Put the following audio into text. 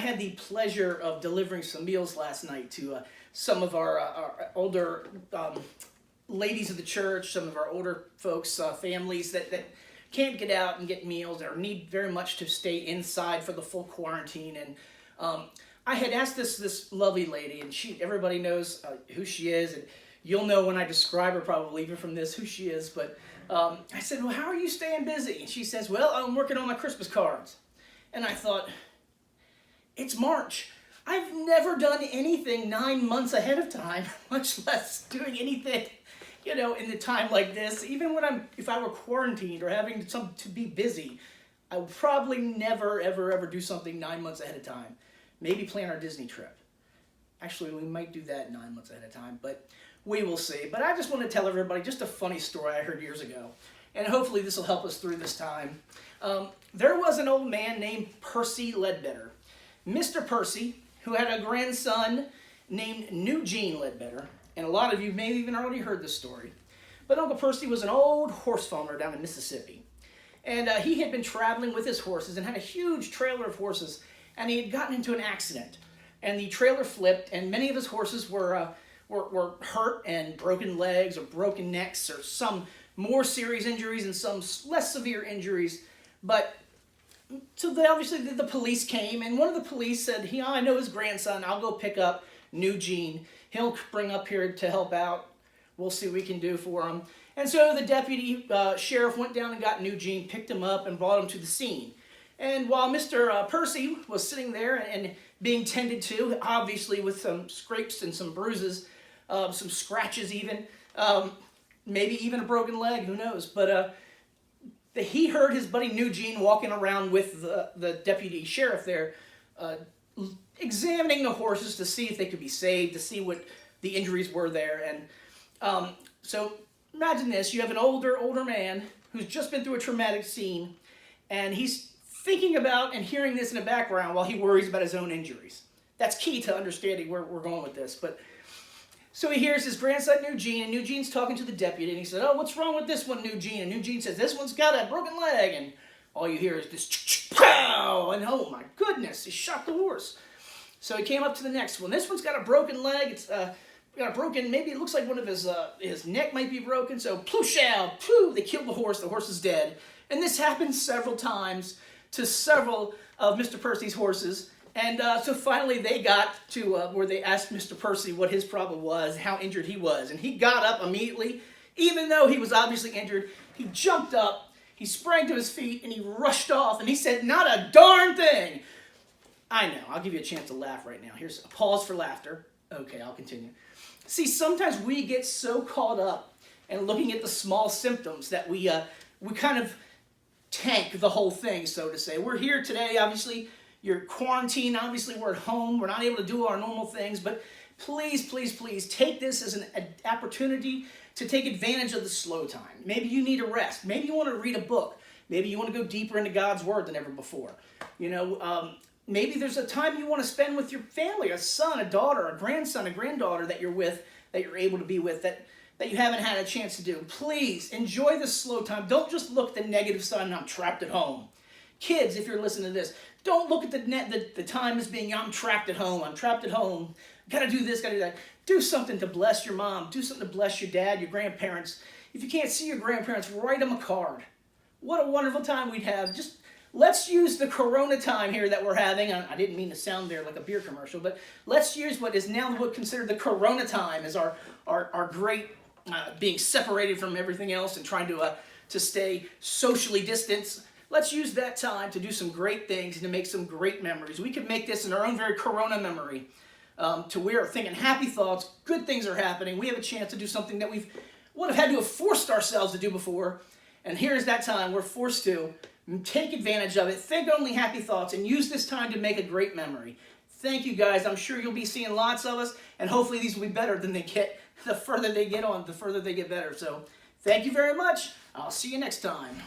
I had the pleasure of delivering some meals last night to some of our older ladies of the church, some of our older folks, families that can't get out and get meals or need very much to stay inside for the full quarantine. And I had asked this lovely lady, and everybody knows who she is, and you'll know when I describe her probably even from this who she is. But I said, well, how are you staying busy? And she says, well, I'm working on my Christmas cards. And I thought, it's March. I've never done anything 9 months ahead of time, much less doing anything, in the time like this. Even if I were quarantined or having to be busy, I would probably never, ever do something 9 months ahead of time. Maybe plan our Disney trip. Actually, we might do that 9 months ahead of time, but we will see. But I just want to tell everybody just a funny story I heard years ago, and hopefully this will help us through this time. There was an old man named Percy Ledbetter. Mr. Percy, who had a grandson named Eugene Ledbetter, and a lot of you may have even already heard this story. But Uncle Percy was an old horse farmer down in Mississippi. And he had been traveling with his horses and had a huge trailer of horses, and he had gotten into an accident. And the trailer flipped, and many of his horses were hurt and broken legs or broken necks or some more serious injuries and some less severe injuries. But so obviously the police came, and one of the police said, I know his grandson. I'll go pick up Eugene. He'll bring up here to help out. We'll see what we can do for him. And so the deputy sheriff went down and got Eugene, picked him up, and brought him to the scene. And while Mr. Percy was sitting there and being tended to, obviously with some scrapes and some bruises, some scratches even, maybe even a broken leg, who knows. But he heard his buddy Eugene walking around with the deputy sheriff there, examining the horses to see if they could be saved, to see what the injuries were there. And so imagine this. You have an older man who's just been through a traumatic scene, and he's thinking about and hearing this in the background while he worries about his own injuries. That's key to understanding where we're going with this. But so he hears his grandson Eugene, and Eugene's talking to the deputy, and he said, oh, what's wrong with this one, Eugene? And Eugene says, this one's got a broken leg. And all you hear is this pow, and oh my goodness, he shot the horse. So he came up to the next one. This one's got a broken leg. It's got a broken, maybe it looks like one of his neck might be broken. So ploosh-ow, poo, they killed the horse. The horse is dead. And this happened several times to several of Mr. Percy's horses. And so finally they got to where they asked Mr. Percy what his problem was, how injured he was. And he got up immediately. Even though he was obviously injured, he jumped up, he sprang to his feet, and he rushed off. And he said, not a darn thing. I know, I'll give you a chance to laugh right now. Here's a pause for laughter. Okay, I'll continue. See, sometimes we get so caught up in looking at the small symptoms that we kind of tank the whole thing, so to say. We're here today, obviously, you're quarantined, obviously we're at home, we're not able to do our normal things, but please, please, please take this as an opportunity to take advantage of the slow time. Maybe you need a rest. Maybe you want to read a book. Maybe you want to go deeper into God's Word than ever before. Maybe there's a time you want to spend with your family, a son, a daughter, a grandson, a granddaughter that you're with, that you're able to be with, that you haven't had a chance to do. Please enjoy this slow time. Don't just look at the negative side and I'm trapped at home. Kids, if you're listening to this, don't look at the time as being I'm trapped at home. I'm trapped at home. Got to do this, got to do that. Do something to bless your mom. Do something to bless your dad, your grandparents. If you can't see your grandparents, write them a card. What a wonderful time we'd have. Just let's use the Corona time here that we're having. I didn't mean to sound there like a beer commercial, but let's use what is now considered the Corona time as our great being separated from everything else and trying to stay socially distanced. Let's use that time to do some great things and to make some great memories. We could make this in our own very Corona memory to we are thinking happy thoughts, good things are happening. We have a chance to do something that we would have had to have forced ourselves to do before. And here's that time we're forced to take advantage of it, think only happy thoughts, and use this time to make a great memory. Thank you, guys. I'm sure you'll be seeing lots of us, and hopefully these will be better than they get. The further they get on, the further they get better. So thank you very much. I'll see you next time.